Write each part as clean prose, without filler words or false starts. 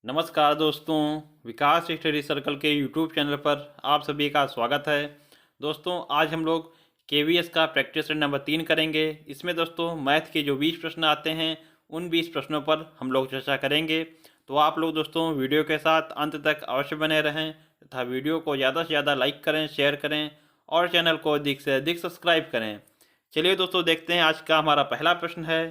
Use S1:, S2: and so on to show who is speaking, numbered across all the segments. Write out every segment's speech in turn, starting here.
S1: नमस्कार दोस्तों, विकास study circle के यूट्यूब चैनल पर आप सभी का स्वागत है। दोस्तों आज हम लोग केवीएस का प्रैक्टिस सेट नंबर 3 करेंगे। इसमें दोस्तों मैथ के जो 20 प्रश्न आते हैं उन 20 प्रश्नों पर हम लोग चर्चा करेंगे। तो आप लोग दोस्तों वीडियो के साथ अंत तक अवश्य बने रहें तथा वीडियो को ज़्यादा से ज़्यादा लाइक करें, शेयर करें और चैनल को अधिक से अधिक सब्सक्राइब करें। चलिए दोस्तों देखते हैं आज का हमारा पहला प्रश्न है।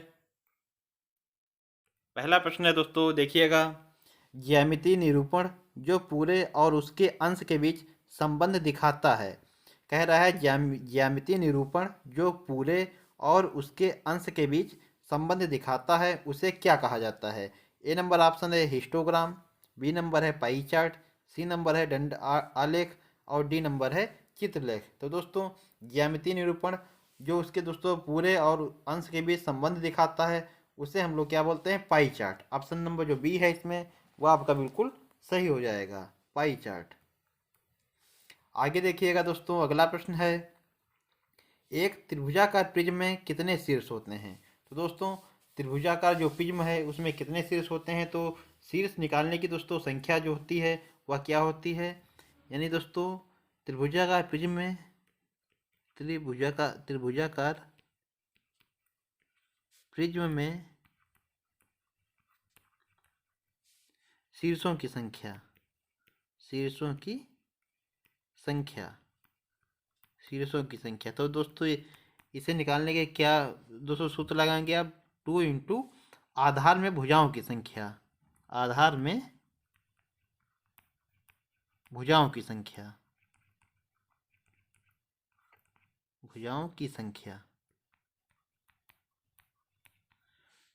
S1: पहला प्रश्न है दोस्तों, देखिएगा। ज्यामितीय निरूपण जो पूरे और उसके अंश के बीच संबंध दिखाता है। कह रहा है ज्यामितीय निरूपण जो पूरे और उसके अंश के बीच संबंध दिखाता है उसे क्या कहा जाता है। ए नंबर ऑप्शन है हिस्टोग्राम, बी नंबर है पाई चार्ट, सी नंबर है दंड आलेख और डी नंबर है चित्रलेख। तो दोस्तों ज्यामितीय निरूपण जो उसके दोस्तों पूरे और अंश के बीच संबंध दिखाता है उसे हम लोग क्या बोलते हैं, पाई चार्ट। ऑप्शन नंबर जो बी है इसमें वो आपका बिल्कुल सही हो जाएगा, पाई चार्ट। आगे देखिएगा दोस्तों, अगला प्रश्न है एक त्रिभुजाकार प्रिज्म में कितने शीर्ष होते हैं। तो दोस्तों त्रिभुजाकार जो प्रिज्म है उसमें कितने शीर्ष होते हैं, तो शीर्ष निकालने की दोस्तों संख्या जो होती है वह क्या होती है। यानी दोस्तों त्रिभुजाकार प्रिज्म में त्रिभुजाकार प्रिज्म में शीर्षों की संख्या शीर्षों की संख्या शीर्षों की संख्या। तो दोस्तों इसे निकालने के क्या दोस्तों सूत्र लगाएंगे आप, 2 आधार में भुजाओं की संख्या, आधार में भुजाओं की संख्या, भुजाओं की संख्या।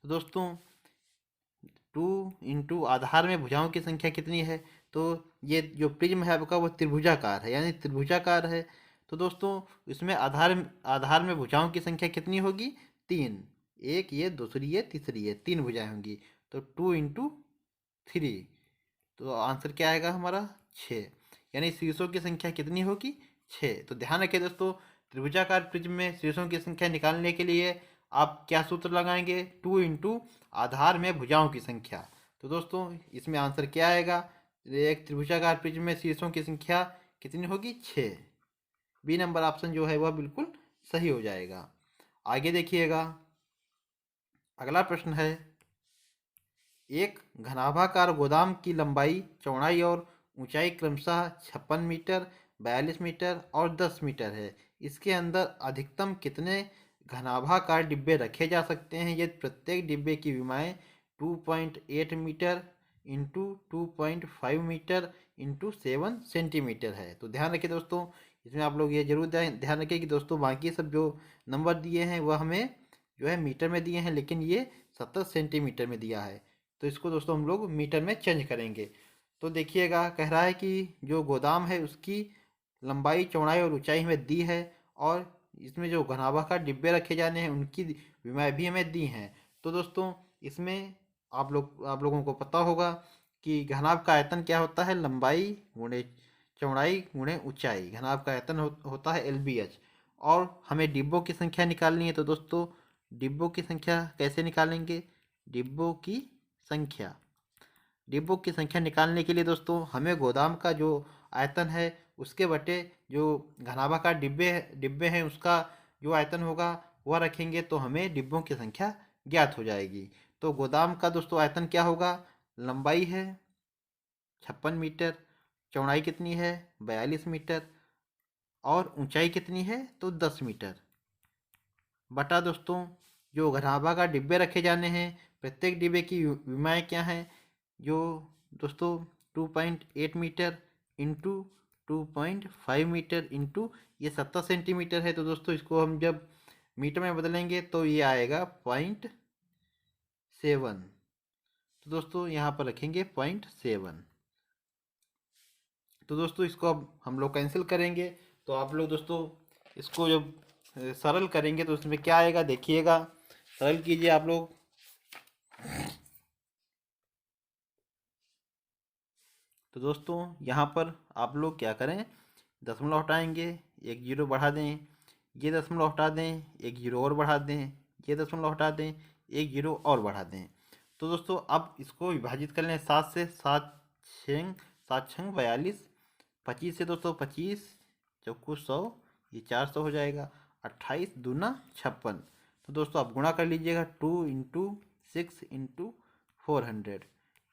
S1: तो दोस्तों 2 आधार में भुजाओं की संख्या कितनी है, तो ये जो प्रिज्म है आपका वो त्रिभुजाकार है, यानी त्रिभुजाकार है। तो दोस्तों इसमें आधार में भुजाओं की संख्या कितनी होगी, 3। एक ये, दूसरी ये, तीसरी ये, 3 भुजाएं होंगी। तो 2 × 3, तो आंसर क्या आएगा हमारा 6। यानी शीर्षों की संख्या कितनी होगी, 6। तो ध्यान रखिए दोस्तों त्रिभुजाकार प्रिज्म में शीर्षों की संख्या निकालने के लिए आप क्या सूत्र लगाएंगे, 2 आधार में भुजाओं की संख्या। तो दोस्तों इसमें आंसर क्या आएगा, एक त्रिभुजाकार प्रिज्म में शीर्षों की संख्या कितनी होगी, 6। बी नंबर ऑप्शन जो है वह बिल्कुल सही हो जाएगा। आगे देखिएगा, अगला प्रश्न है एक घनाभाकार गोदाम की लंबाई, चौड़ाई और ऊंचाई क्रमशः 56 मीटर, 42 मीटर और 10 मीटर है। इसके अंदर अधिकतम कितने घनाभाकार डिब्बे रखे जा सकते हैं यदि प्रत्येक डिब्बे की विमाएँ 2.8 metre into 2.5 metre into 7 centimetre है। तो ध्यान रखिए दोस्तों इसमें आप लोग ये जरूर ध्यान रखिए कि दोस्तों बाकी सब जो नंबर दिए हैं वह हमें जो है मीटर में दिए हैं, लेकिन ये 70 सेंटीमीटर में दिया है। तो इसको दोस्तों हम लोग मीटर में चेंज करेंगे। तो देखिएगा कह रहा है कि जो गोदाम है उसकी लंबाई, चौड़ाई और ऊंचाई हमें दी है और इसमें जो घनाभाकार डिब्बे रखे जाने हैं उनकी विमाएँ भी हमें दी हैं। तो दोस्तों इसमें आप लोगों को पता होगा कि घनाभ का आयतन क्या होता है, लंबाई गुणे चौड़ाई गुणे ऊंचाई। घनाभ का आयतन होता है LBH। और हमें डिब्बों की संख्या निकालनी है। तो दोस्तों डिब्बों की संख्या कैसे निकालेंगे, डिब्बों की संख्या डिब्बों की संख्या निकालने के लिए दोस्तों हमें गोदाम का जो आयतन है उसके बटे जो घनाभाकार डिब्बे हैं उसका जो आयतन होगा वह रखेंगे, तो हमें डिब्बों की संख्या ज्ञात हो जाएगी। तो गोदाम का दोस्तों आयतन क्या होगा, लंबाई है 56 मीटर, चौड़ाई कितनी है 42 मीटर और ऊंचाई कितनी है तो 10 मीटर, बटा दोस्तों जो घनाभाकार डिब्बे रखे जाने हैं प्रत्येक डिब्बे की विमाएँ क्या हैं, जो दोस्तों 2.8 मीटर इंटू 2.5 मीटर इंटू ये 70 सेंटीमीटर है। तो दोस्तों इसको हम जब मीटर में बदलेंगे तो ये आएगा 0.7। तो दोस्तों यहाँ पर रखेंगे 0.7। तो दोस्तों इसको अब हम लोग कैंसिल करेंगे। तो आप लोग दोस्तों इसको जब सरल करेंगे तो उसमें क्या आएगा, देखिएगा सरल कीजिए आप लोग। तो दोस्तों यहाँ पर आप लोग क्या करें, दशमलव हटाएंगे, एक जीरो बढ़ा दें, ये दशमलव हटा दें, एक जीरो और बढ़ा दें, ये दशमलव हटा दें, एक जीरो और बढ़ा दें। तो दोस्तों अब इसको विभाजित कर लें 7 से। 7 छंग 42, 25 से दोस्तों 25 चौको 100, ये 400 हो जाएगा। 28 दूना 56। तो दोस्तों आप गुणा कर लीजिएगा 2 × 6 × 400,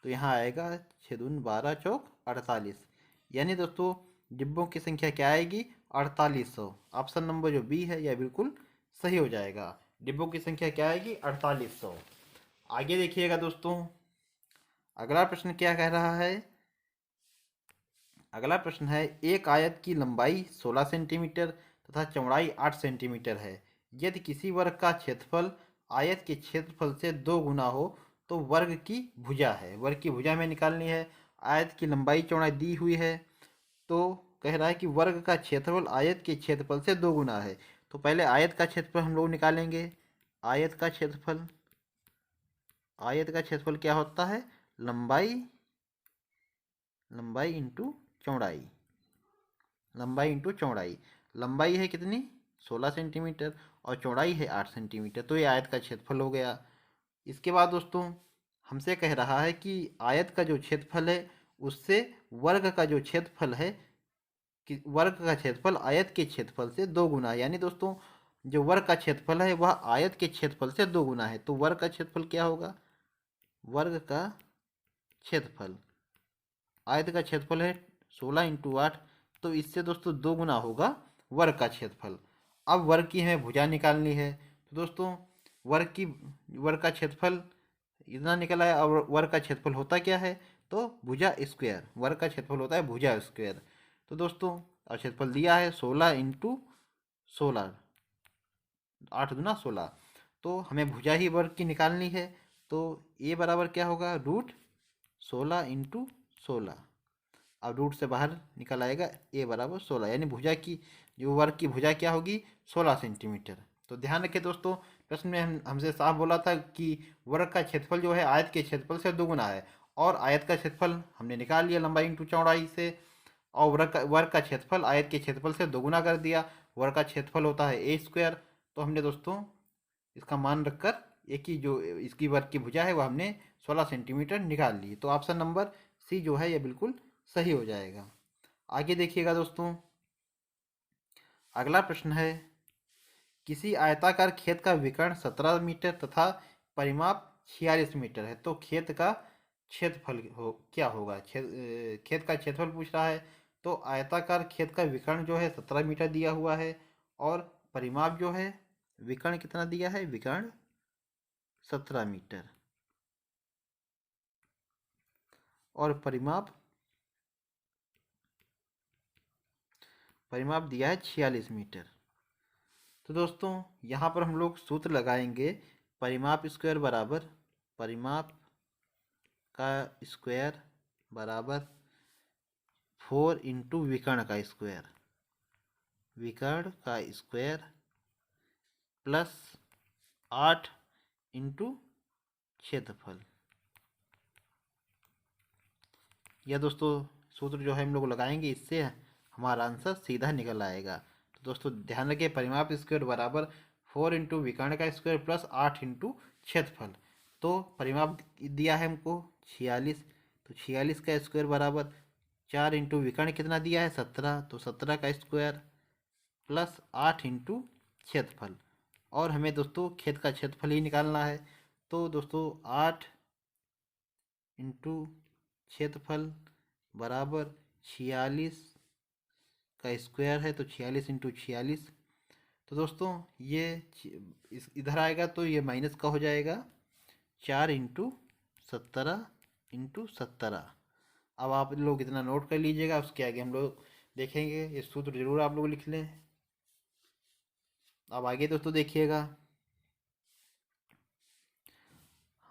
S1: तो यहाँ आएगा 6 दून 12 चौक 48। यानी दोस्तों डिब्बों की संख्या क्या आएगी? 4800। ऑप्शन नंबर जो बी है यह बिल्कुल सही हो जाएगा। डिब्बों की संख्या क्या आएगी? 4800। आगे देखिएगा दोस्तों, अगला प्रश्न क्या कह रहा है। अगला प्रश्न है, एक आयत की लंबाई 16 सेंटीमीटर तथा चौड़ाई 8 सेंटीमीटर है। यदि किसी वर्ग का क्षेत्रफल आयत के क्षेत्रफल से 2 गुना हो तो वर्ग की भुजा है। वर्ग की भुजा में निकालनी है। आयत की लंबाई चौड़ाई दी हुई है, तो कह रहा है कि वर्ग का क्षेत्रफल आयत के क्षेत्रफल से 2 गुना है। तो पहले आयत का क्षेत्रफल हम लोग निकालेंगे। आयत का क्षेत्रफल, आयत का क्षेत्रफल क्या होता है? लंबाई, लंबाई इंटू चौड़ाई, लंबाई इंटू चौड़ाई। लंबाई है कितनी? 16 सेंटीमीटर और चौड़ाई है 8 सेंटीमीटर, तो ये आयत का क्षेत्रफल हो गया। इसके बाद दोस्तों हमसे कह रहा है कि आयत का जो क्षेत्रफल है उससे वर्ग का जो क्षेत्रफल है, कि वर्ग का क्षेत्रफल आयत के क्षेत्रफल से 2 गुना है। यानी दोस्तों जो वर्ग का क्षेत्रफल है वह आयत के क्षेत्रफल से 2 गुना है। तो वर्ग का क्षेत्रफल क्या होगा? वर्ग का क्षेत्रफल, आयत का क्षेत्रफल है 16 × 8, तो इससे दोस्तों 2 गुना होगा वर्ग का क्षेत्रफल। अब वर्ग की हमें भुजा निकालनी है। तो दोस्तों वर्ग का क्षेत्रफल इतना निकला है, और वर्ग का क्षेत्रफल होता क्या है? तो भुजा स्क्वायर। वर्ग का क्षेत्रफल होता है भुजा स्क्वायर। तो दोस्तों अब क्षेत्रफल दिया है 16 × 16, 8 दूना 16, तो हमें भुजा ही वर्ग की निकालनी है। तो ए बराबर क्या होगा? √16 × 16। अब रूट से बाहर निकल आएगा ए बराबर 16, यानी भुजा की जो वर्ग की भुजा क्या होगी? 16 सेंटीमीटर। तो ध्यान रखें दोस्तों, प्रश्न में हमसे साफ बोला था कि वर्ग का क्षेत्रफल जो है आयत के क्षेत्रफल से 2 गुना है, और आयत का क्षेत्रफल हमने निकाल लिया लंबाई इंटू चौड़ाई से, और वर्ग का क्षेत्रफल आयत के क्षेत्रफल से 2 गुना कर दिया। वर्ग का क्षेत्रफल होता है ए स्क्वायर। तो हमने दोस्तों इसका मान रखकर एक ही जो इसकी वर्ग की भुजा है वह हमने 16 सेंटीमीटर निकाल ली। तो ऑप्शन नंबर सी जो है यह बिल्कुल सही हो जाएगा। आगे देखिएगा दोस्तों, अगला प्रश्न है, किसी आयताकार खेत का विकर्ण 17 मीटर तथा परिमाप 46 मीटर है, तो खेत का क्षेत्रफल क्या होगा? खेत का क्षेत्रफल पूछ रहा है। तो आयताकार खेत का विकर्ण जो है 17 मीटर दिया हुआ है, और परिमाप जो है, विकर्ण कितना दिया है? विकर्ण 17 मीटर, और परिमाप परिमाप दिया है 46 मीटर। तो दोस्तों यहाँ पर हम लोग सूत्र लगाएंगे। परिमाप स्क्वायर बराबर, परिमाप का स्क्वायर बराबर 4 × विकर्ण का स्क्वायर, विकर्ण का स्क्वायर प्लस 8 × क्षेत्रफल। यह दोस्तों सूत्र जो है हम लोग लगाएंगे, इससे हमारा आंसर सीधा निकल आएगा। तो दोस्तों ध्यान रखिए, परिमाप स्क्वायर बराबर 4 × विकर्ण का स्क्वायर प्लस 8 × क्षेत्रफल। तो परिमाप दिया है हमको 46, तो 46 का स्क्वायर बराबर 4 × विकर्ण कितना दिया है? 17, तो 17 का स्क्वायर प्लस 8 × क्षेत्रफल। और हमें दोस्तों खेत का क्षेत्रफल ही निकालना है। तो दोस्तों 8 × क्षेत्रफल बराबर 46 का स्क्वायर है, तो 46 × 46। तो दोस्तों ये इस इधर आएगा तो ये माइनस का हो जाएगा, 4 × 17 × 17। अब आप लोग इतना नोट कर लीजिएगा, उसके आगे हम लोग देखेंगे। ये सूत्र जरूर आप लोग लिख लें। अब आगे दोस्तों देखिएगा,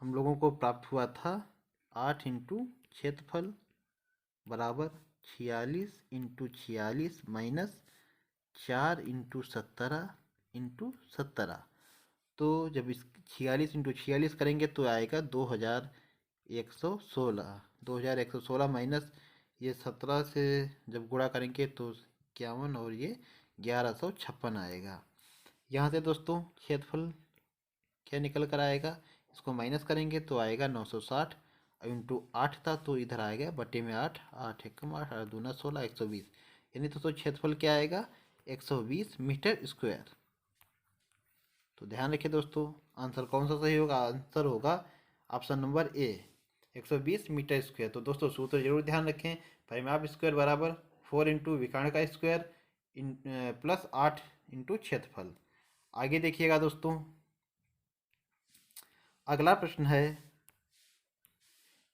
S1: हम लोगों को प्राप्त हुआ था 8 × क्षेत्रफल बराबर 46 × 46 माइनस 4 × 17 × 17। तो जब इस 46 × 46 करेंगे तो आएगा 2116। 2116 माइनस ये 17 से जब गुणा करेंगे तो 51, और ये 1156 आएगा। यहाँ से दोस्तों क्षेत्रफल क्या निकल कर आएगा? इसको माइनस करेंगे तो आएगा 960 इंटू 8 था तो इधर आएगा बटे में 8, 8 एकम 8, 8 दूना 16, 120। यानी दोस्तों क्षेत्रफल क्या आएगा 120 मीटर स्क्वायर। तो ध्यान रखिए दोस्तों, आंसर कौन सा सही होगा, आंसर होगा option number A 120 metre square. तो दोस्तों सूत्र जरूर ध्यान रखें, परिमाप स्क्वायर बराबर 4 इंटू विकर्ण का स्क्वायर प्लस 8 इंटू क्षेत्रफल। आगे देखिएगा दोस्तों, अगला प्रश्न है,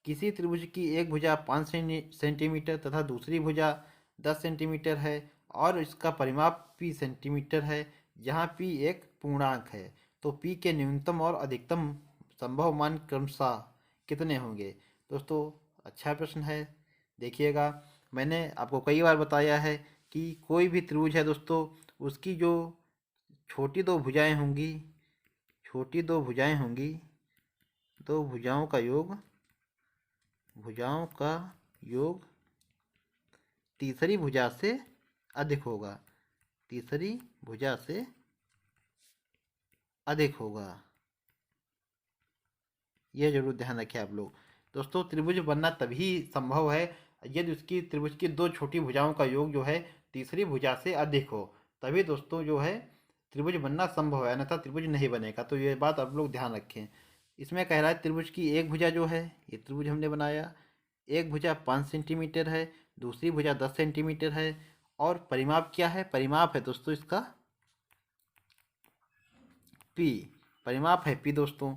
S1: किसी त्रिभुज की एक भुजा 5 सेंटीमीटर तथा दूसरी भुजा 10 सेंटीमीटर है और इसका परिमाप p सेंटीमीटर है, जहाँ p एक पूर्णांक है, तो p के न्यूनतम और अधिकतम संभव मान क्रमशः कितने होंगे। दोस्तों अच्छा प्रश्न है, देखिएगा मैंने आपको कई बार बताया है कि कोई भी त्रिभुज है दोस्तों, उसकी जो छोटी दो भुजाएं होंगी, छोटी दो भुजाएं होंगी, दो भुजाओं का योग तीसरी भुजा से अधिक होगा, तीसरी भुजा से अधिक होगा। यह जरूर ध्यान रखें आप लोग। दोस्तों त्रिभुज बनना तभी संभव है यदि उसकी त्रिभुज की दो छोटी भुजाओं का योग जो है तीसरी भुजा से अधिक हो, तभी दोस्तों जो है त्रिभुज बनना संभव है, अन्यथा त्रिभुज नहीं बनेगा। तो ये बात आप लोग ध्यान रखें। इसमें कह रहा है त्रिभुज की एक भुजा जो है, ये त्रिभुज हमने बनाया, एक भुजा 5 सेंटीमीटर है, दूसरी भुजा 10 सेंटीमीटर है, और परिमाप क्या है, परिमाप है दोस्तों इसका p, परिमाप है p दोस्तों।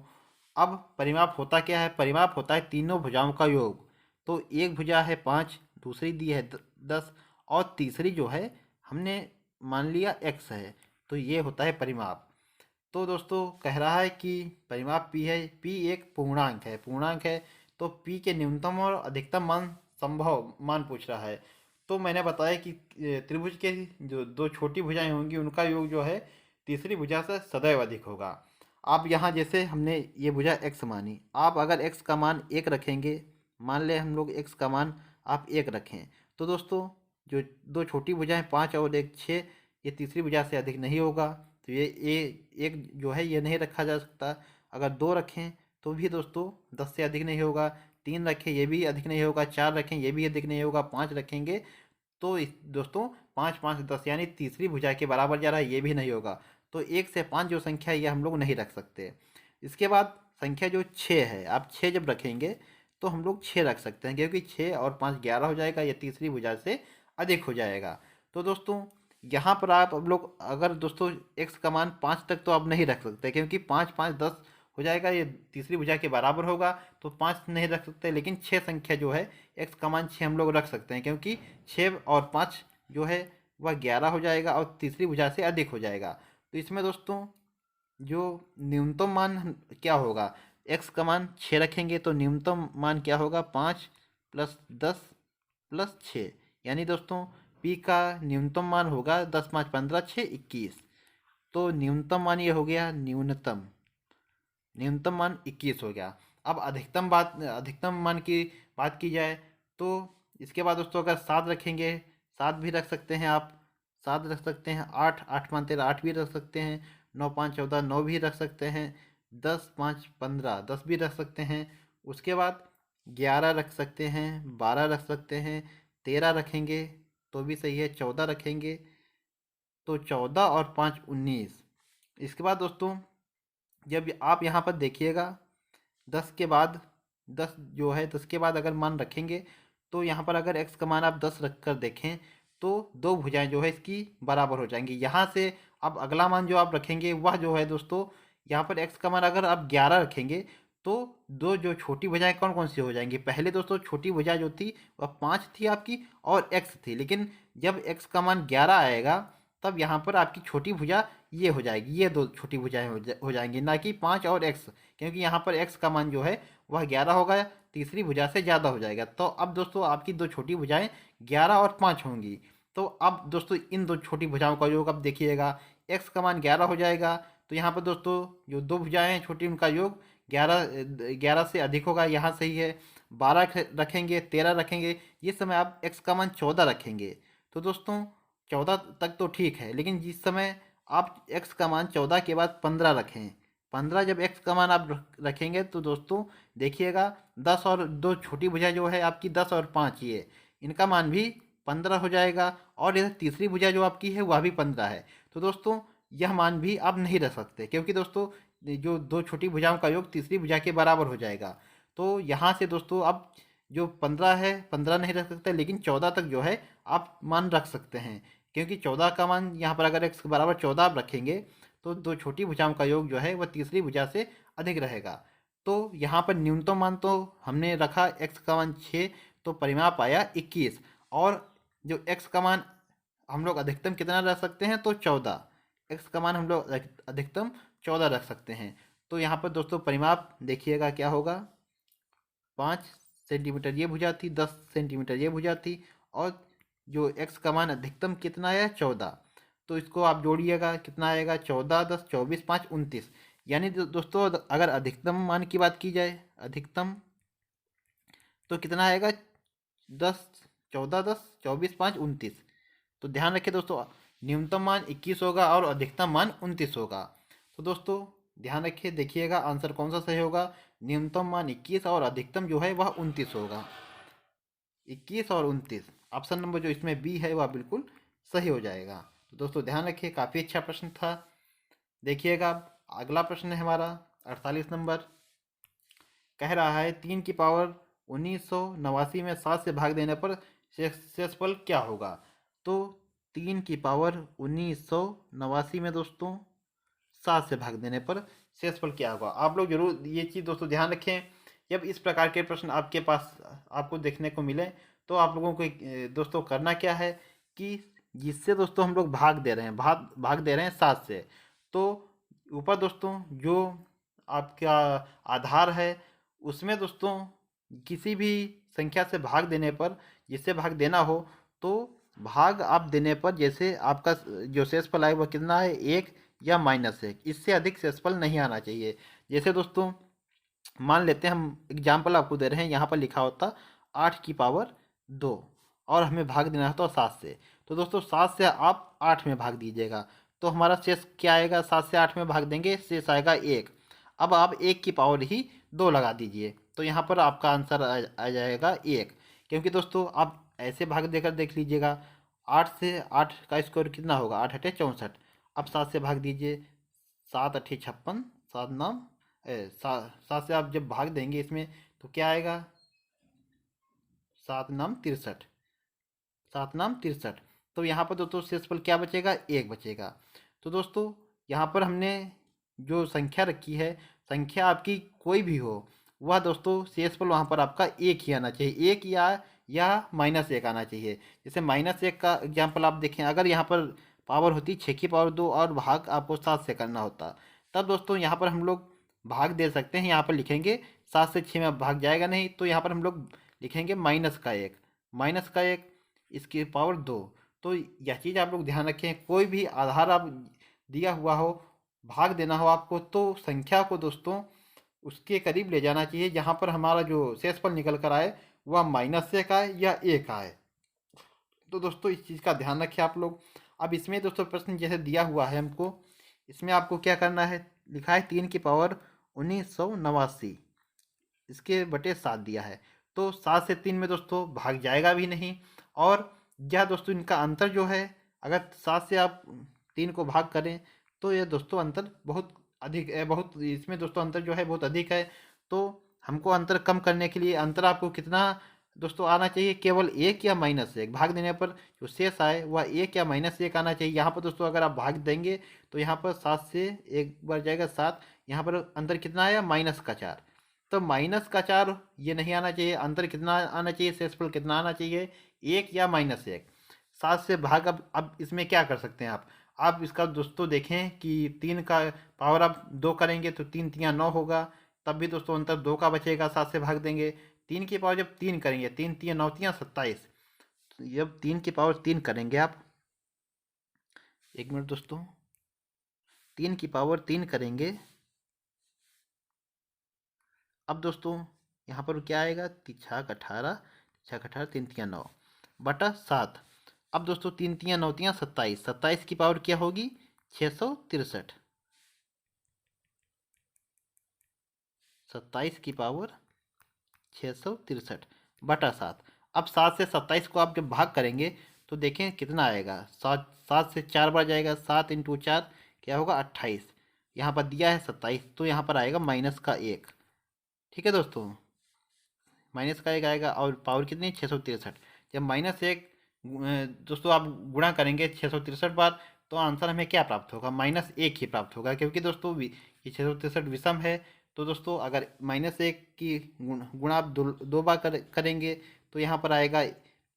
S1: अब परिमाप होता क्या है, परिमाप होता है तीनों भुजाओं का योग। तो एक भुजा है 5, दूसरी दी है 10 और तीसरी जो है हमने मान लिया x है, तो ये होता है परिमाप। तो दोस्तों कह रहा है कि परिमाप p है, p एक पूर्णांक है, पूर्णांक है तो p के न्यूनतम और अधिकतम मान संभव मान पूछ रहा है। तो मैंने बताया कि त्रिभुज के जो दो छोटी भुजाएं होंगी उनका योग जो है तीसरी भुजा से सदैव अधिक होगा। आप यहाँ जैसे हमने ये भुजा x मानी, आप अगर x का मान 1 रखेंगे, मान ले हम लोग x का मान आप 1 रखें, तो दोस्तों जो दो छोटी भुजाएं 5 और 1 6, ये तीसरी भुजा से अधिक नहीं होगा। तो ये एक जो है ये नहीं रखा जा सकता। अगर 2 रखें तो भी दोस्तों 10 से अधिक नहीं होगा, 3 रखें ये भी अधिक नहीं होगा, 4 रखें ये भी अधिक नहीं होगा, 5 रखेंगे तो दोस्तों 5 5 10 यानी तीसरी भुजा के बराबर जा रहा है, ये भी नहीं होगा। तो 1 से 5 जो संख्या है ये हम लोग नहीं रख सकते। इसके बाद संख्या जो 6 है, आप 6 जब रखेंगे तो हम लोग 6 रख सकते हैं, क्योंकि 6 और 5 11 हो जाएगा, ये तीसरी भुजा से अधिक हो जाएगा। तो दोस्तों यहाँ पर आप अब लोग अगर दोस्तों x का मान 5 तक तो आप नहीं रख सकते, क्योंकि 5 5 10 हो जाएगा, ये तीसरी भुजा के बराबर होगा, तो 5 नहीं रख सकते। लेकिन 6 संख्या जो है x का मान 6 हम लोग रख सकते हैं, क्योंकि 6 और 5 जो है वह 11 हो जाएगा और तीसरी भुजा से अधिक हो जाएगा। तो इसमें दोस्तों जो न्यूनतम मान क्या होगा, x का मान 6 रखेंगे तो न्यूनतम मान क्या होगा 5 + 10 + 6, यानी दोस्तों p का न्यूनतम मान होगा 10 5 15 6 21। तो न्यूनतम मान ये हो गया, न्यूनतम मान 21 हो गया। अब अधिकतम मान की बात की जाए तो इसके बाद दोस्तों अगर 7 रखेंगे, 7 भी रख सकते हैं आप, 7 रख सकते हैं, 8 8 5 13 8 भी रख सकते हैं, 9 5 14 9 भी रख सकते हैं, 10 5 15 10 भी रख सकते हैं। उसके बाद 11 रख सकते हैं, 12 रख सकते हैं, 13 रखेंगे तो भी सही है, 14 रखेंगे तो 14 और 5 19। इसके बाद दोस्तों जब आप यहाँ पर देखिएगा 10 के बाद 10 जो है 10 के बाद अगर मान रखेंगे तो यहाँ पर अगर x का मान आप 10 रख कर देखें तो दो भुजाएं जो है इसकी बराबर हो जाएंगी। यहाँ से अब अगला मान जो आप रखेंगे वह जो है दोस्तों, यहाँ पर x का मान अगर आप 11 रखेंगे तो दो जो छोटी भुजाएं कौन कौन सी हो जाएंगी। पहले दोस्तों छोटी भुजा जो थी वह 5 थी आपकी और x थी, लेकिन जब x का मान 11 आएगा तब यहाँ पर आपकी छोटी भुजा ये हो जाएगी, ये दो छोटी भुजाएं हो जाएंगी, ना कि 5 और x, क्योंकि यहाँ पर x का मान जो है वह 11 होगा, तीसरी भुजा से ज़्यादा हो जाएगा। तो अब दोस्तों आपकी दो छोटी भुजाएं 11 और 5 होंगी। तो अब दोस्तों इन दो छोटी भुजाओं का योग अब देखिएगा, x का मान 11 हो जाएगा, तो यहाँ पर दोस्तों जो दो भुजाएं हैं छोटी उनका योग 11 से अधिक होगा, यहाँ सही है। 12 रखेंगे, 13 रखेंगे, ये समय आप x का मान 14 रखेंगे। तो दोस्तों 14 तक तो ठीक है, लेकिन जिस समय आप x का मान 14 के बाद 15 रखें, 15 जब x का मान आप रखेंगे तो दोस्तों देखिएगा 10 और दो छोटी भुजा जो है आपकी 10 और 5 ये इनका मान भी 15 हो जाएगा, और इधर तीसरी भुजा जो आपकी है वह भी 15 है। तो दोस्तों यह मान भी आप नहीं रख सकते, क्योंकि दोस्तों जो दो छोटी भुजाओं का योग तीसरी भुजा के बराबर हो जाएगा। तो यहाँ से दोस्तों अब जो 15 है 15 नहीं रख सकते, लेकिन 14 तक जो है आप मान रख सकते हैं, क्योंकि 14 का मान यहाँ पर अगर x के बराबर 14 आप रखेंगे तो दो छोटी भुजाओं का योग जो है वह तीसरी भुजा से अधिक रहेगा। तो यहाँ पर न्यूनतम मान तो हमने रखा x का मान 6, तो परिमाप आया 21, और जो x का मान हम लोग अधिकतम कितना रख सकते हैं तो 14, x का मान हम लोग अधिकतम 14 रख सकते हैं। तो यहाँ पर दोस्तों परिमाप देखिएगा क्या होगा, 5 सेंटीमीटर ये भुजा थी, 10 सेंटीमीटर ये भुजा थी, और जो x का मान अधिकतम कितना आया 14। तो इसको आप जोड़िएगा कितना आएगा, 14 10 24 5 29। यानी दोस्तों अगर अधिकतम मान की बात की जाए अधिकतम, तो कितना आएगा 10 14 10 24 5 29। तो ध्यान रखिए दोस्तों न्यूनतम मान 21 होगा और अधिकतम मान 29 होगा। तो दोस्तों ध्यान रखिए, देखिएगा आंसर कौन सा सही होगा, न्यूनतम मान 21 और अधिकतम जो है वह 29 होगा। 21 और 29 ऑप्शन नंबर जो इसमें बी है वह बिल्कुल सही हो जाएगा। तो दोस्तों ध्यान रखिए काफ़ी अच्छा प्रश्न था। देखिएगा अगला प्रश्न है हमारा 48 नंबर, कह रहा है 3 की पावर 1989 में 7 से भाग देने पर शेषफल क्या होगा। तो 3 की पावर 1989 में दोस्तों 7 से भाग देने पर शेषफल क्या होगा। आप लोग जरूर ये चीज़ दोस्तों ध्यान रखें, जब इस प्रकार के प्रश्न आपके पास आपको देखने को मिले तो आप लोगों को दोस्तों करना क्या है कि जिससे दोस्तों हम लोग भाग दे रहे हैं, भाग दे रहे हैं 7 से, तो ऊपर दोस्तों जो आपका आधार है उसमें दोस्तों किसी भी संख्या से भाग देने पर, जिससे भाग देना हो, तो भाग आप देने पर जैसे आपका जो शेषफल आए वह कितना है 1 या -1, इससे अधिक शेषफल नहीं आना चाहिए। जैसे दोस्तों मान लेते हैं, हम एग्जाम्पल आपको दे रहे हैं, यहाँ पर लिखा होता 8 की पावर 2 और हमें भाग देना है तो 7 से। तो दोस्तों 7 से आप 8 में भाग दीजिएगा, तो हमारा शेष क्या आएगा, 7 से 8 में भाग देंगे शेष आएगा 1। अब आप 1 की पावर ही 2 लगा दीजिए, तो यहाँ पर आपका आंसर आ जाएगा 1। क्योंकि दोस्तों आप ऐसे भाग देकर देख लीजिएगा, 8 से 8 का स्क्वायर कितना होगा, 8 अठे 64। अब 7 से भाग दीजिए, 7 अठे 56, 7 नाम 7 से आप जब भाग देंगे इसमें तो क्या आएगा, 7 नाम 63, 7 नाम 63। तो यहाँ पर दोस्तों शेषफल क्या बचेगा, 1 बचेगा। तो दोस्तों यहाँ पर हमने जो संख्या रखी है, संख्या आपकी कोई भी हो, वह दोस्तों शेषफल वहाँ पर आपका 1 ही आना चाहिए, 1 या -1 आना चाहिए। जैसे -1 का एग्जाम्पल आप देखें, अगर यहाँ पर पावर होती 6 की पावर 2 और भाग आपको 7 से करना होता, तब दोस्तों यहाँ पर हम लोग भाग दे सकते हैं। यहाँ पर लिखेंगे 7 से 6 में भाग जाएगा नहीं, तो यहाँ पर हम लोग लिखेंगे -1, -1 इसकी पावर 2। तो यह चीज़ आप लोग ध्यान रखें, कोई भी आधार आप दिया हुआ हो, भाग देना हो आपको, तो संख्या को दोस्तों उसके करीब ले जाना चाहिए जहाँ पर हमारा जो शेषफल निकल कर आए वह -1 आए या 1 आए। तो दोस्तों इस चीज़ का ध्यान रखें आप लोग। अब इसमें दोस्तों प्रश्न जैसे दिया हुआ है हमको, इसमें आपको क्या करना है, लिखा है 3 की पावर 1989 इसके बटे 7 दिया है, तो 7 से 3 में दोस्तों भाग जाएगा भी नहीं। और यह दोस्तों इनका अंतर जो है, अगर 7 से आप 3 को भाग करें तो ये दोस्तों अंतर बहुत अधिक है, बहुत इसमें दोस्तों अंतर जो है बहुत अधिक है। तो हमको अंतर कम करने के लिए अंतर आपको कितना दोस्तों आना चाहिए, केवल 1 या -1, भाग देने पर जो शेष आए वह 1 या -1 आना चाहिए। यहाँ पर दोस्तों अगर आप भाग देंगे तो यहाँ पर 7 से 1 बार जाएगा 7, यहाँ पर अंतर कितना आया -4, तो -4 ये नहीं आना चाहिए। अंतर कितना आना चाहिए, शेषफल कितना आना चाहिए, 1 या -1। 7 से भाग, अब इसमें क्या कर सकते हैं आप इसका दोस्तों देखें कि 3 का पावर आप 2 करेंगे तो 3 तियाँ 9 होगा, तब भी दोस्तों अंतर 2 का बचेगा, 7 से भाग देंगे। 3 की पावर जब 3 करेंगे, 3 तियाँ 9 तियाँ 27, जब 3 की पावर 3 करेंगे आप, 1 मिनट दोस्तों, 3 की पावर 3 करेंगे, अब दोस्तों यहाँ पर क्या आएगा, 3 छः 18 3 तियाँ 9 बटा 7। अब दोस्तों 3 तियाँ 9 तियाँ 27, 27 की पावर क्या होगी 663, 27 की पावर 663 बटा 7। अब 7 से 27 को आप जब भाग करेंगे तो देखें कितना आएगा। 7 7 से 4 बार जाएगा, 7 इंटू 4 क्या होगा 28। यहाँ पर दिया है 27, तो यहाँ पर आएगा माइनस का 1। ठीक है दोस्तों, माइनस का 1 आएगा और पावर कितनी 663। जब माइनस 1 दोस्तों आप गुणा करेंगे 663 बार तो आंसर हमें क्या प्राप्त होगा, -1 ही प्राप्त होगा, क्योंकि दोस्तों ये 663 विषम है। तो दोस्तों अगर -1 की गुणा आप दो बार करेंगे तो यहाँ पर आएगा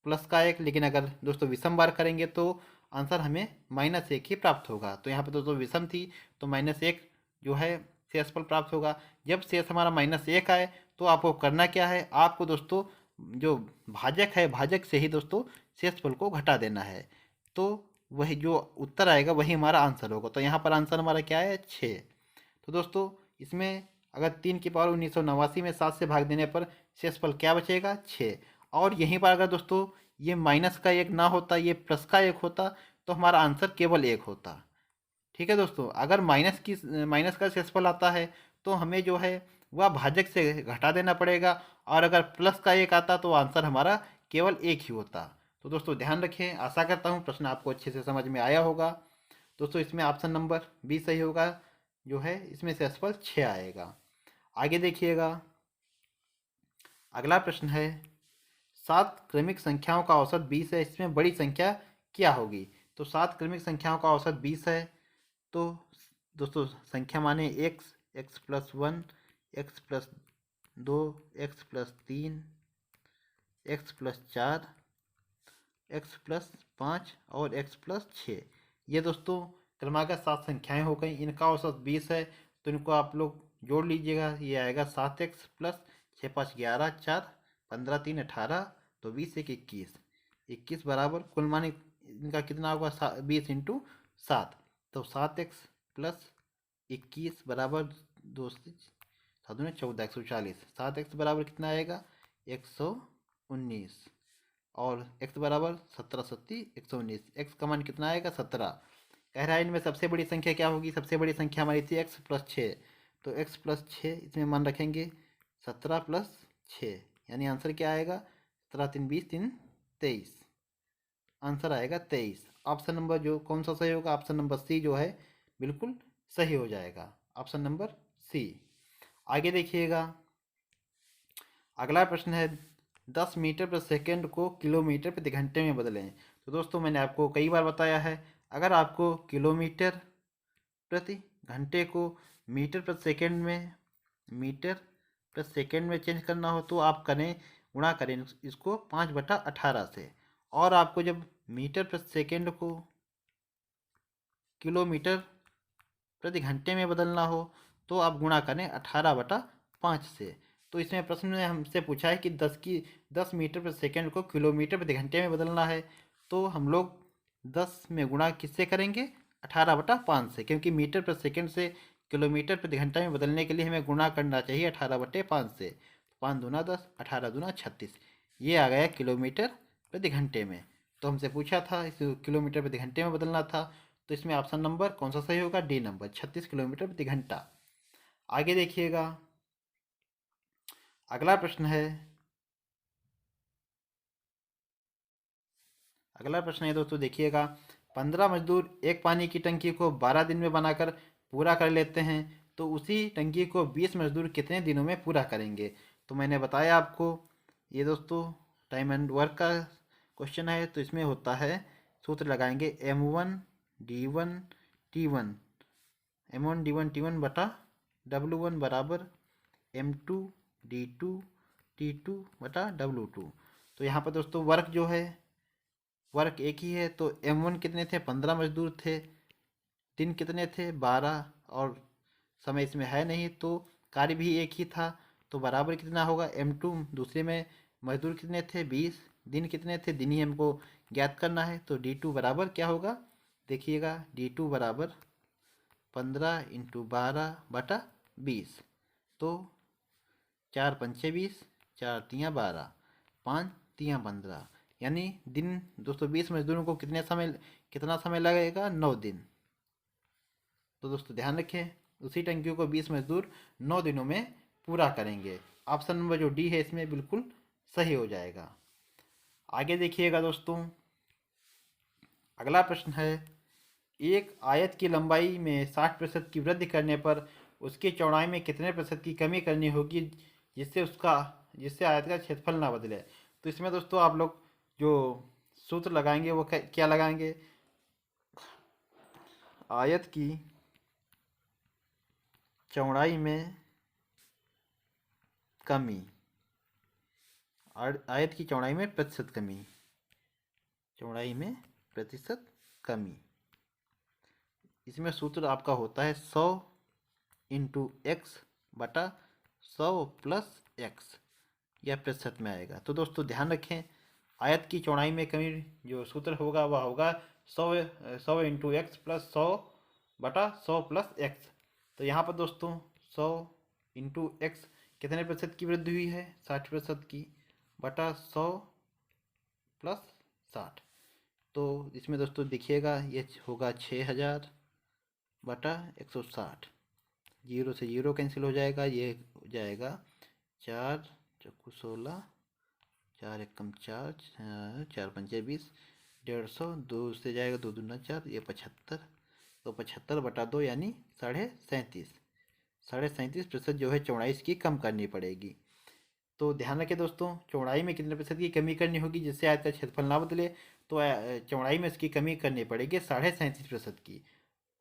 S1: प्लस का 1, लेकिन अगर दोस्तों विषम बार करेंगे तो आंसर हमें -1 ही प्राप्त होगा। तो यहाँ पर दोस्तों विषम थी तो -1 जो है शेषफल प्राप्त होगा। जब शेष हमारा -1 आए तो आपको करना क्या है, आपको दोस्तों जो भाजक है भाजक से ही दोस्तों शेषफल को घटा देना है। तो वही जो उत्तर आएगा वही हमारा आंसर होगा। तो यहाँ पर आंसर हमारा क्या है 6। तो दोस्तों इसमें अगर 3 की पावर 1989 में 7 से भाग देने पर शेषफल क्या बचेगा 6। और यहीं पर अगर दोस्तों ये माइनस का 1 ना होता, ये प्लस का 1 होता तो हमारा आंसर केवल 1 होता। ठीक है दोस्तों, अगर माइनस का शेषफल आता है तो हमें जो है वह भाजक से घटा देना पड़ेगा, और अगर प्लस का 1 आता तो आंसर हमारा केवल 1 ही होता। तो दोस्तों ध्यान रखें, आशा करता हूँ प्रश्न आपको अच्छे से समझ में आया होगा। दोस्तों इसमें ऑप्शन नंबर बी सही होगा, जो है इसमें शेषफल 6 आएगा। आगे देखिएगा, अगला प्रश्न है 7 क्रमिक संख्याओं का औसत 20 है, इसमें बड़ी संख्या क्या होगी। तो 7 क्रमिक संख्याओं का औसत 20 है, तो दोस्तों संख्या माने x, x+1, x+2, x+3, x+4, x+5 और x+6। ये दोस्तों क्रमागत 7 संख्याएं हो गई, इनका औसत 20 है। तो इनको आप लोग जोड़ लीजिएगा, ये आएगा 7x प्लस 6 5 11 4 15 3 18, तो 20 1 21, 21 बराबर कुल मान इनका कितना होगा 20 इंटू 7, तो 7x प्लस 21 बराबर 2 से 7 दूनी 14 140। 7x बराबर कितना आएगा 119, और x बराबर 17 सत्ती 119, x का मान कितना आएगा 17। कह रहा है इनमें सबसे बड़ी संख्या क्या होगी, सबसे बड़ी संख्या हमारी थी x+6, तो x+6 इसमें मान रखेंगे 17+6, यानी आंसर क्या आएगा 17 3 20 3 23, आंसर आएगा 23। ऑप्शन नंबर जो कौन सा सही होगा, ऑप्शन नंबर सी जो है बिल्कुल सही हो जाएगा, ऑप्शन नंबर सी। आगे देखिएगा, अगला प्रश्न है 10 मीटर प्रति सेकंड को किलोमीटर प्रति घंटे में बदलें। तो दोस्तों मैंने आपको कई बार बताया है, अगर आपको किलोमीटर प्रति घंटे को मीटर प्रति सेकंड में चेंज करना हो तो आप गुणा करें इसको 5/18 से। और आपको जब मीटर प्रति सेकंड को किलोमीटर प्रति घंटे में बदलना हो तो आप गुणा करें 18/5 से। तो इसमें प्रश्न में हमसे पूछा है कि 10 मीटर प्रति सेकंड को किलोमीटर प्रति घंटे में बदलना है, तो हम लोग 10 में गुणा किससे करेंगे 18/5 से, क्योंकि मीटर प्रति सेकंड से किलोमीटर प्रति घंटा में बदलने के लिए हमें गुणा करना चाहिए 18/5 से। 5 दूना 10, 18 दूना 36, ये आ गया किलोमीटर प्रति घंटे में। तो हमसे पूछा था इस किलोमीटर प्रति घंटे में बदलना था, तो इसमें ऑप्शन नंबर कौन सा सही होगा, डी नंबर 36 किलोमीटर प्रति घंटा। आगे देखिएगा, अगला प्रश्न है दोस्तों देखिएगा, 15 मजदूर एक पानी की टंकी को 12 दिन में बनाकर पूरा कर लेते हैं, तो उसी टंकी को 20 मजदूर कितने दिनों में पूरा करेंगे। तो मैंने बताया आपको, ये दोस्तों टाइम एंड वर्क का क्वेश्चन है, तो इसमें होता है सूत्र लगाएंगे M1D1T1 M1D1T1 बटा W1 बराबर M2D2T2 बटा W2। तो यहाँ पर दोस्तों वर्क जो है वर्क एक ही है, तो M1 कितने थे 15 मजदूर थे, दिन कितने थे 12, और समय इसमें है नहीं तो कार्य भी एक ही था, तो बराबर कितना होगा M2 दूसरे में मजदूर कितने थे 20, दिन कितने थे, दिन ही हमको ज्ञात करना है, तो D2 बराबर क्या होगा देखिएगा, D2 बराबर 15 इंटू 12 बटा 20, तो 4 पंचे 20, 4 तियाँ 12, 5 तियाँ 15, यानी दिन दोस्तों 20 मजदूरों को कितना समय लगेगा 9 दिन। तो दोस्तों ध्यान रखें, उसी टंकी को 20 मजदूर 9 दिनों में पूरा करेंगे। ऑप्शन नंबर जो डी है इसमें बिल्कुल सही हो जाएगा। आगे देखिएगा दोस्तों, अगला प्रश्न है, एक आयत की लंबाई में 60% की वृद्धि करने पर उसकी चौड़ाई में कितने प्रतिशत की कमी करनी होगी जिससे आयत का क्षेत्रफल ना बदले। तो इसमें दोस्तों आप लोग जो सूत्र लगाएंगे वो क्या लगाएंगे, आयत की चौड़ाई में कमी, आयत की चौड़ाई में प्रतिशत कमी, चौड़ाई में प्रतिशत कमी। इसमें सूत्र आपका होता है 100 इंटू एक्स बटा 100 प्लस एक्स, यह प्रतिशत में आएगा। तो दोस्तों ध्यान रखें, आयत की चौड़ाई में कमी जो सूत्र होगा वह होगा 100 इंटू एक्स प्लस 100 बटा 100 प्लस एक्स। तो यहाँ पर दोस्तों 100 इंटू एक्स कितने प्रतिशत की वृद्धि हुई है, 60% की, बटा 100 प्लस 60। तो इसमें दोस्तों देखिएगा ये होगा 6000 बटा 160, जीरो से जीरो कैंसिल हो जाएगा, ये हो जाएगा 4 चौकू 16, 4 एकम 4, 4 पंचे 20, 150, 2 से जाएगा 2 दूना 4, ये 75, तो 75 बटा 2 यानी 37.5% जो है चौड़ाई इसकी कम करनी पड़ेगी। तो ध्यान रखें दोस्तों, चौड़ाई में कितने प्रतिशत की कमी करनी होगी जिससे आयत का क्षेत्रफल ना बदले। तो चौड़ाई में इसकी कमी करनी पड़ेगी 37.5% की।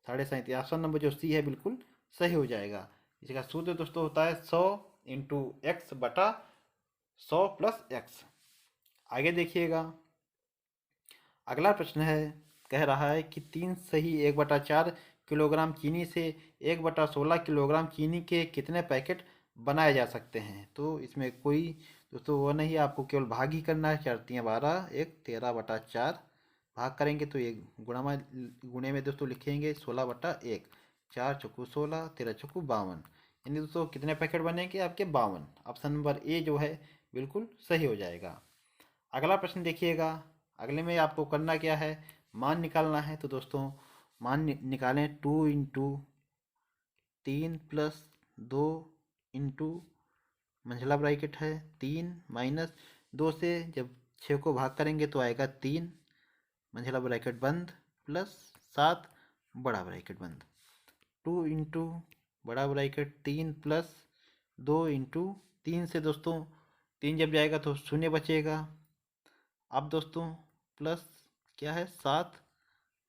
S1: 37.5, ऑप्शन नंबर जो सी है बिल्कुल सही हो जाएगा। इसका सूत्र दोस्तों होता है 100 इंटू एक्स बटा 100 प्लस एक्स। आगे देखिएगा, अगला प्रश्न है, कह रहा है कि 3 सही 1/4 किलोग्राम चीनी से 1/16 किलोग्राम चीनी के कितने पैकेट बनाए जा सकते हैं। तो इसमें कोई दोस्तों वो नहीं, आपको केवल भाग ही करना है। 4 तियाँ 12, 1 13/4 भाग करेंगे तो ये गुणे में दोस्तों लिखेंगे 16/1, 4 चौकू 16, 13 चौकू 52, यानी दोस्तों कितने पैकेट बनेंगे आपके 52। ऑप्शन नंबर ए जो है बिल्कुल सही हो जाएगा। अगला प्रश्न देखिएगा, अगले में आपको करना क्या है, मान निकालना है। तो दोस्तों मान निकालें, 2 इंटू 3 प्लस 2 इंटू मंझला ब्रैकेट है 3 माइनस 2 से जब 6 को भाग करेंगे तो आएगा 3, मंझला ब्रैकेट बंद, प्लस 7 बड़ा ब्रैकेट बंद, 2 इंटू बड़ा ब्रैकेट 3 प्लस 2 इंटू 3 से दोस्तों 3 जब जाएगा तो शून्य बचेगा। अब दोस्तों प्लस क्या है 7,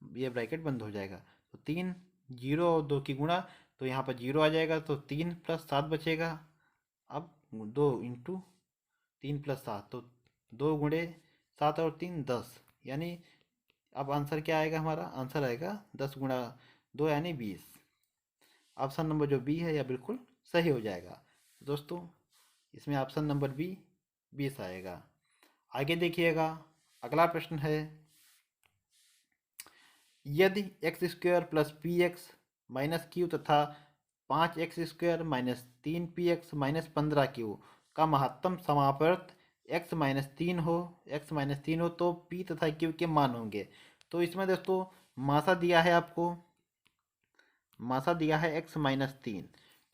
S1: ये ब्रैकेट बंद हो जाएगा। तो 3 जीरो और 2 की गुणा, तो यहाँ पर जीरो आ जाएगा, तो 3 प्लस 7 बचेगा। अब 2 इंटू 3 प्लस 7, तो 2 गुणे 7 और 3 10, यानी अब आंसर क्या आएगा, हमारा आंसर आएगा 10 गुणा 2 यानी 20। ऑप्शन नंबर जो बी है यह बिल्कुल सही हो जाएगा दोस्तों, इसमें ऑप्शन नंबर बी 20 आएगा। आगे देखिएगा, अगला प्रश्न है, यदि x square plus P x minus Q तथा 5x² minus 3px minus 15q का महत्तम समापवर्त x-3 हो तो p तथा q के मान होंगे। तो इसमें दोस्तों मासा दिया है आपको, मासा दिया है x-3।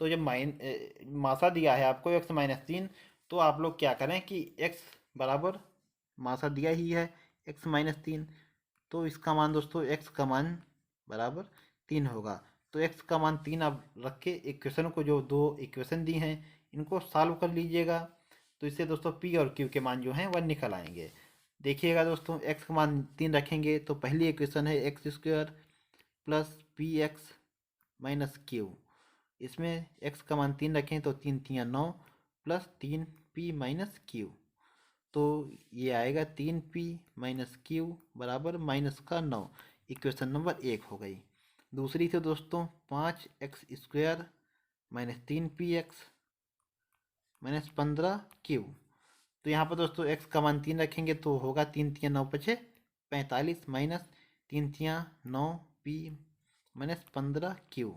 S1: तो जब मासा दिया है आपको x-3, तो आप लोग क्या करें कि x बराबर मासा दिया ही है x-3, तो इसका मान दोस्तों x का मान बराबर 3 होगा। तो x का मान 3 आप रख के इक्वेशन को, जो दो इक्वेशन दी हैं इनको सॉल्व कर लीजिएगा। तो इससे दोस्तों p और q के मान जो हैं वह निकल आएंगे। देखिएगा दोस्तों, x का मान 3 रखेंगे तो पहली इक्वेशन है x² plus P x minus Q, इसमें x का मान 3 रखें तो 3 3 9 प्लस 3p माइनस क्यू, तो ये आएगा 3p माइनस क्यू बराबर माइनस का 9। इक्वेशन नंबर 1 हो गई। दूसरी थी दोस्तों 5x² minus 3px minus 15q। तो यहाँ पर दोस्तों x का मान 3 रखेंगे तो होगा 3 3 9 5 45 माइनस 3 3 9p माइनस 15q।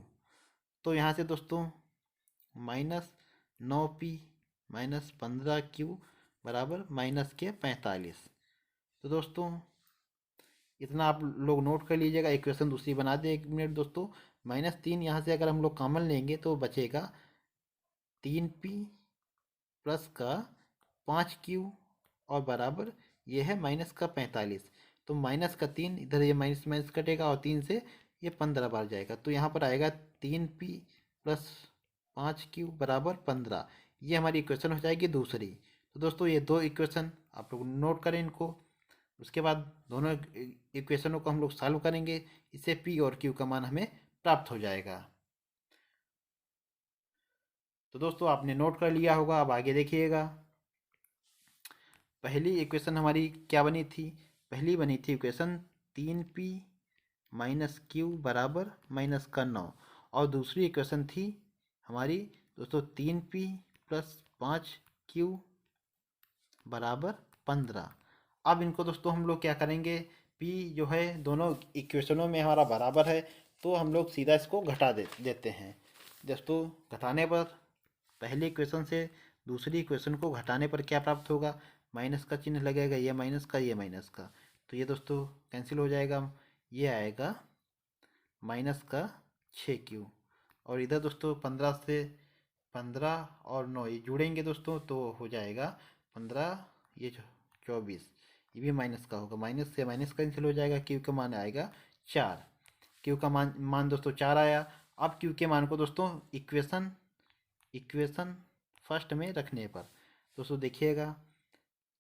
S1: तो यहाँ से दोस्तों माइनस 9p माइनस 15q बराबर माइनस के 45। तो दोस्तों इतना आप लोग नोट कर लीजिएगा। इक्वेशन दूसरी बना दें 1 मिनट दोस्तों। -3 यहाँ से अगर हम लोग कॉमन लेंगे तो बचेगा 3p प्लस का 5q और बराबर ये है माइनस का 45। तो माइनस का 3, इधर ये माइनस माइनस कटेगा और 3 से ये 15 बार जाएगा, तो यहाँ पर आएगा 3p प्लस 5q बराबर 15। ये हमारी इक्वेशन हो जाएगी दूसरी। तो दोस्तों ये दो इक्वेशन आप लोग नोट करें इनको। उसके बाद दोनों इक्वेशनों को हम लोग सॉल्व करेंगे, इससे p और q का मान हमें प्राप्त हो जाएगा। तो दोस्तों आपने नोट कर लिया होगा, अब आगे देखिएगा। पहली इक्वेशन हमारी क्या बनी थी? पहली बनी थी इक्वेशन 3p माइनस क्यू बराबर माइनस का 9, और दूसरी इक्वेशन थी हमारी दोस्तों 3p प्लस 5q बराबर 15। अब इनको दोस्तों हम लोग क्या करेंगे, p जो है दोनों इक्वेशनों में हमारा बराबर है, तो हम लोग सीधा इसको घटा देते हैं। दोस्तों घटाने पर पहली इक्वेशन से दूसरी इक्वेशन को घटाने पर क्या प्राप्त होगा? माइनस का चिन्ह लगेगा, ये माइनस का, ये माइनस का, तो ये दोस्तों कैंसिल हो जाएगा। ये आएगा माइनस का 6q, और इधर दोस्तों 15 से 15 और 9 ये जुड़ेंगे दोस्तों, तो हो जाएगा 15, ये 24, ये भी माइनस का होगा, माइनस से माइनस कैंसिल हो जाएगा, क्यू का मान आएगा 4। क्यू का मान दोस्तों 4 आया। अब क्यू के मान को दोस्तों इक्वेशन फर्स्ट में रखने पर दोस्तों देखिएगा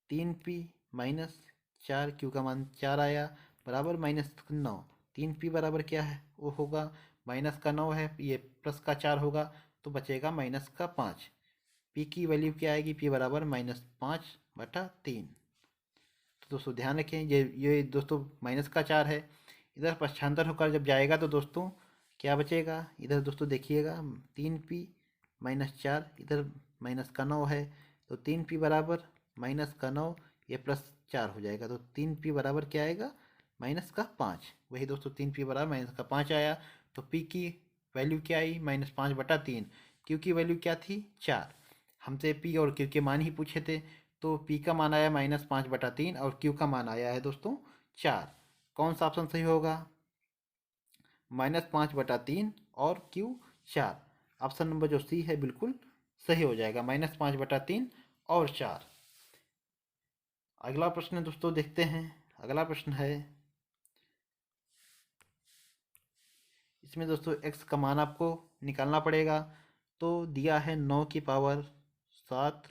S1: 3p माइनस 4q का मान 4 आया बराबर माइनस 9। 3p बराबर क्या है? वो होगा माइनस का 9 है, ये प्लस का 4 होगा, तो बचेगा माइनस का 5। p की वैल्यू क्या आएगी? p बराबर -5/3। तो दोस्तों ध्यान रखें, ये दोस्तों माइनस का 4 है, इधर पक्षांतर होकर जब जाएगा तो दोस्तों क्या बचेगा? इधर दोस्तों देखिएगा 3p माइनस 4, इधर माइनस का 9 है, तो 3p बराबर माइनस का 9, ये प्लस 4 हो जाएगा, तो 3p बराबर क्या आएगा? माइनस का 5। वही दोस्तों 3p बराबर माइनस का 5 आया। तो p की वैल्यू क्या आई? -5/3। q की वैल्यू क्या थी? 4। हमसे p और q के मान ही पूछे थे, तो p का मान आया -5/3 और q का मान आया है दोस्तों 4। कौन सा ऑप्शन सही होगा? -5/3 और q 4। ऑप्शन नंबर जो सी है बिल्कुल सही हो जाएगा, -5/3 और 4। अगला प्रश्न दोस्तों देखते हैं। अगला प्रश्न है, इसमें दोस्तों x का मान आपको निकालना पड़ेगा। तो दिया है 9 की पावर 7,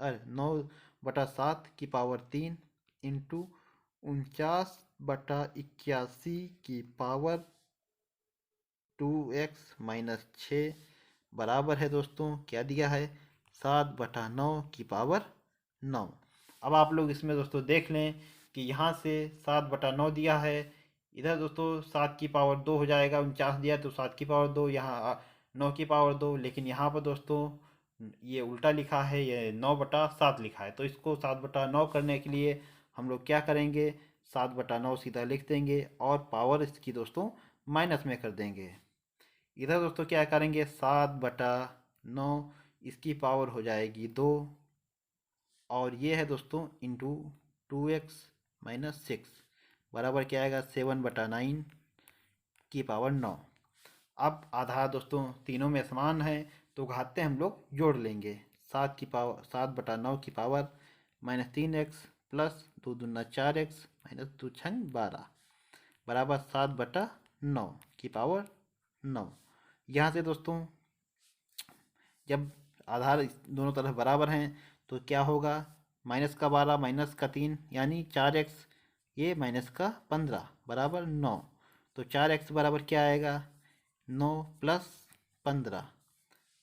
S1: अरे 9/7 की पावर 3 इंटू 49/81 की पावर 2x-6 बराबर है दोस्तों, क्या दिया है? 7/9 की पावर 9। अब आप लोग इसमें दोस्तों देख लें कि यहाँ से 7/9 दिया है, इधर दोस्तों 7 की पावर 2 हो जाएगा, 49 दिया तो 7 की पावर 2, यहाँ 9 की पावर 2, लेकिन यहाँ पर दोस्तों ये उल्टा लिखा है, ये 9/7 लिखा है, तो इसको 7/9 करने के लिए हम लोग क्या करेंगे? 7/9 सीधा लिख देंगे और पावर इसकी दोस्तों माइनस में कर देंगे। इधर दोस्तों क्या करेंगे? 7/9, इसकी पावर हो जाएगी 2, और ये है दोस्तों इंटू 2x-6 बराबर क्या आएगा? 7/9 की पावर 9। अब आधा दोस्तों तीनों में समान है, तो घाते हम लोग जोड़ लेंगे। 7/9 की पावर -3x प्लस 2 दूना 4x माइनस 2 छंग 12 बराबर 7/9 की पावर 9। यहाँ से दोस्तों जब आधार दोनों तरफ बराबर हैं तो क्या होगा? -12 -3 यानी 4x, ये -15 बराबर 9, तो 4x बराबर क्या आएगा? 9 प्लस 15,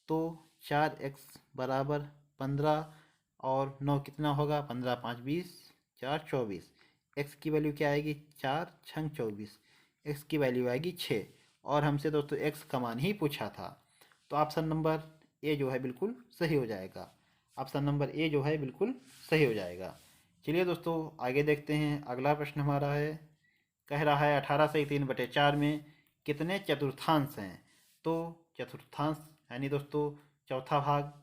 S1: तो 4x बराबर 15, और 9 कितना होगा? 15 5 20, 4 24। x की वैल्यू क्या आएगी? 4 छंग 24, x की वैल्यू आएगी 6, और हमसे दोस्तों x का मान ही पूछा था, तो ऑप्शन नंबर ए जो है बिल्कुल सही हो जाएगा। ऑप्शन नंबर ए जो है बिल्कुल सही हो जाएगा। चलिए दोस्तों आगे देखते हैं। अगला प्रश्न हमारा है, कह रहा है 18 से 3/4 में कितने चतुर्थांश हैं? तो चतुर्थांश यानी दोस्तों चौथा भाग,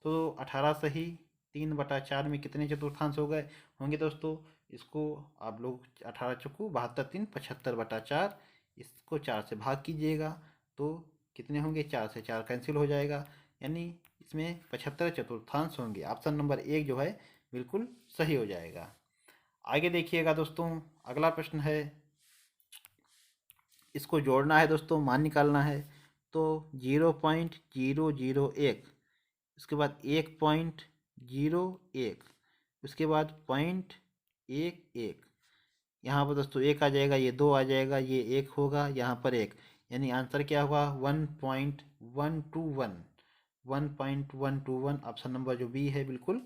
S1: तो 18 से ही 3/4 में कितने चतुर्थांश हो गए होंगे दोस्तों? इसको आप लोग 18 चौको 72 3 75/4, इसको 4 से भाग कीजिएगा, तो कितने होंगे? 4 से 4 कैंसिल हो जाएगा, यानी इसमें 75 चतुर्थांश होंगे। ऑप्शन नंबर 1 जो है बिल्कुल सही हो जाएगा। आगे देखिएगा दोस्तों, अगला प्रश्न है, इसको जोड़ना है दोस्तों, मान निकालना है। तो 0.001, उसके बाद 1.01, उसके बाद 0.11, यहाँ पर दोस्तों 1 आ जाएगा, ये 2 आ जाएगा, ये 1 होगा, यहाँ पर 1, यानी आंसर क्या होगा 1.121। 1.121 ऑप्शन नंबर जो बी है बिल्कुल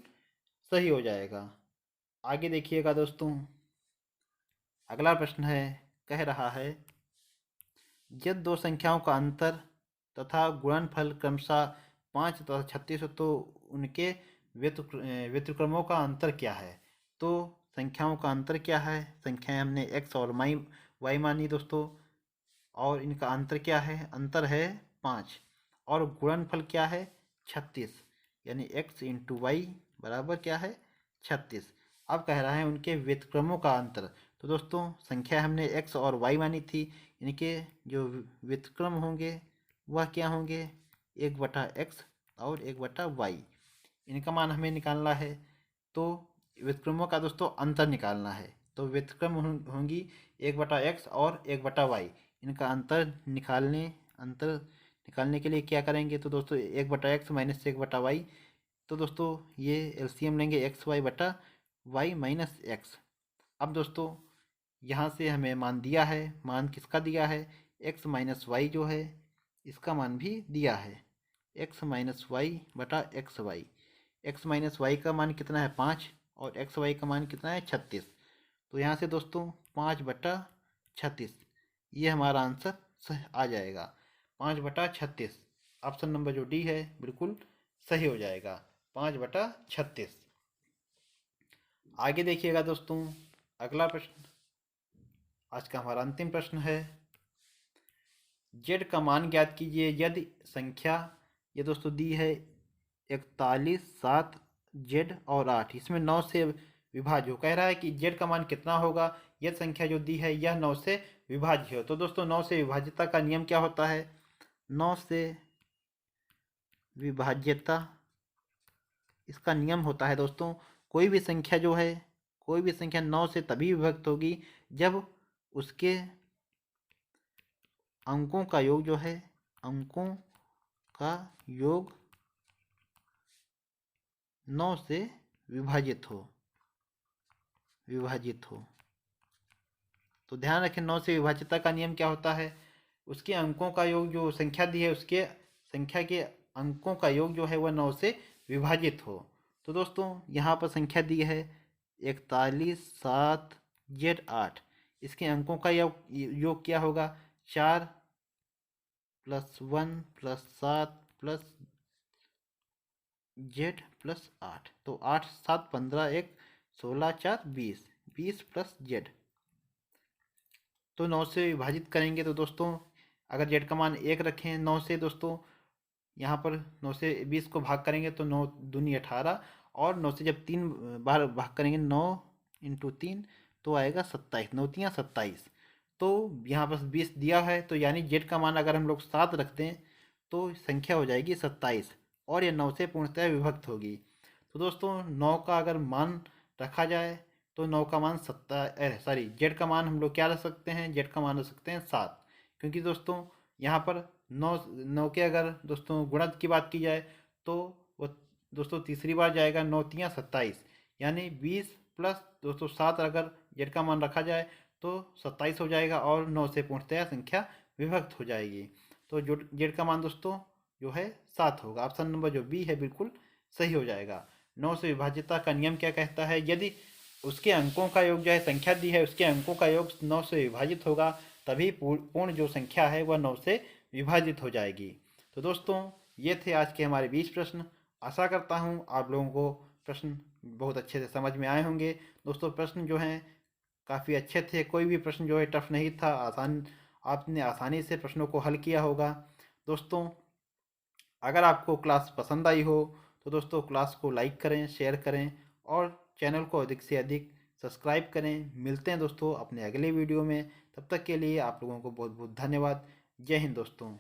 S1: सही हो जाएगा। आगे देखिएगा दोस्तों, अगला प्रश्न है, कह रहा है जब दो संख्याओं का अंतर तथा गुणनफल क्रमशः 5 तथा 36 हो तो उनके व्युत्क्रमों का अंतर क्या है। तो संख्याओं का अंतर क्या है, संख्याएं हमने x और y मानी दोस्तों, और इनका अंतर क्या है, अंतर है 5, और गुणनफल क्या है 36, यानी x इंटू वाई बराबर क्या है 36। अब कह रहा है उनके व्युत्क्रमों का अंतर। तो दोस्तों संख्या हमने x और y मानी थी, इनके जो व्युत्क्रम होंगे वह क्या होंगे 1/x और 1/y, इनका मान हमें निकालना है। तो व्युत्क्रमों का दोस्तों अंतर निकालना है, तो व्युत्क्रम होंगी 1/x और 1/y, इनका अंतर निकालने के लिए क्या करेंगे, तो दोस्तों 1/x माइनस 1/y, तो दोस्तों ये एलसीएम लेंगे xy/y माइनस x। अब दोस्तों यहाँ से हमें मान दिया है, मान किसका दिया है, x माइनस वाई जो है इसका मान भी दिया है, x माइनस वाई बटा X Y. X minus Y का मान कितना है 5, और एक्स वाई का मान कितना है 36। तो यहाँ से दोस्तों 5/36, ये हमारा आंसर आ जाएगा 5/36। ऑप्शन नंबर जो डी है बिल्कुल सही हो जाएगा 5/36। आगे देखिएगा दोस्तों, अगला प्रश्न आज का हमारा अंतिम प्रश्न है, जेड का मान ज्ञात कीजिए यदि संख्या, ये दोस्तों दी है 41, 7, जेड और 8, इसमें 9 से विभाज्य हो। कह रहा है कि जेड का मान कितना होगा यह संख्या जो दी है यह 9 से विभाज्य हो। तो दोस्तों 9 से विभाज्यता का नियम क्या होता है, 9 से विभाज्यता इसका नियम होता है दोस्तों, कोई भी संख्या जो है, कोई भी संख्या 9 से तभी विभक्त होगी जब उसके अंकों का योग जो है, अंकों का योग 9 से विभाजित हो। तो ध्यान रखें 9 से विभाज्यता का नियम क्या होता है, उसके अंकों का योग, जो संख्या दी है उसके संख्या के अंकों का योग जो है वह 9 से विभाजित हो। तो दोस्तों यहाँ पर संख्या दी है 41, 7, जेड 8, इसके अंकों का योग क्या होगा 4 + 1 + 7 + जेड + 8। तो 8, 7, 15, 1, 16, 4, 20, 20 + जेड। तो 9 से विभाजित करेंगे तो दोस्तों अगर जेड का मान 1 रखें 9 से दोस्तों, यहाँ पर 9 से 20 को भाग करेंगे तो 9 दूनी 18, और 9 से जब 3 बार भाग करेंगे 9 × 3 तो आएगा 27, 9 × 27। तो यहाँ पर 20 दिया है, तो यानी जेड का मान अगर हम लोग 7 रख दें तो संख्या हो जाएगी 27, और यह 9 से पूर्णतः विभक्त होगी। तो दोस्तों 9 का अगर मान रखा जाए तो 9 का मान जेड का मान हम लोग क्या रख सकते हैं, जेड का मान रख सकते हैं 7, क्योंकि दोस्तों यहाँ पर 9 के अगर दोस्तों गुणज की बात की जाए तो वो दोस्तों तीसरी बार जाएगा, 9 × 3 = 27, यानी 20 + दोस्तों 7 अगर जेड का मान रखा जाए तो 27 हो जाएगा, और 9 से पूर्णतः संख्या विभक्त हो जाएगी। तो जो जेड का मान दोस्तों जो है 7 होगा। ऑप्शन नंबर जो बी है बिल्कुल सही हो जाएगा। 9 से विभाज्यता का नियम क्या कहता है, यदि उसके अंकों का योग जो है, संख्या दी है उसके अंकों का योग 9 से विभाजित होगा तभी पूर्ण जो संख्या है वह 9 से विभाजित हो जाएगी। तो दोस्तों ये थे आज के हमारे 20 प्रश्न। आशा करता हूँ आप लोगों को प्रश्न बहुत अच्छे से समझ में आए होंगे। दोस्तों प्रश्न जो हैं काफ़ी अच्छे थे, कोई भी प्रश्न जो है टफ नहीं था, आपने आसानी से प्रश्नों को हल किया होगा। दोस्तों अगर आपको क्लास पसंद आई हो तो दोस्तों क्लास को लाइक करें, शेयर करें, और चैनल को अधिक से अधिक सब्सक्राइब करें। मिलते हैं दोस्तों अपने अगले वीडियो में, तब तक के लिए आप लोगों को बहुत बहुत धन्यवाद। जय हिंद दोस्तों।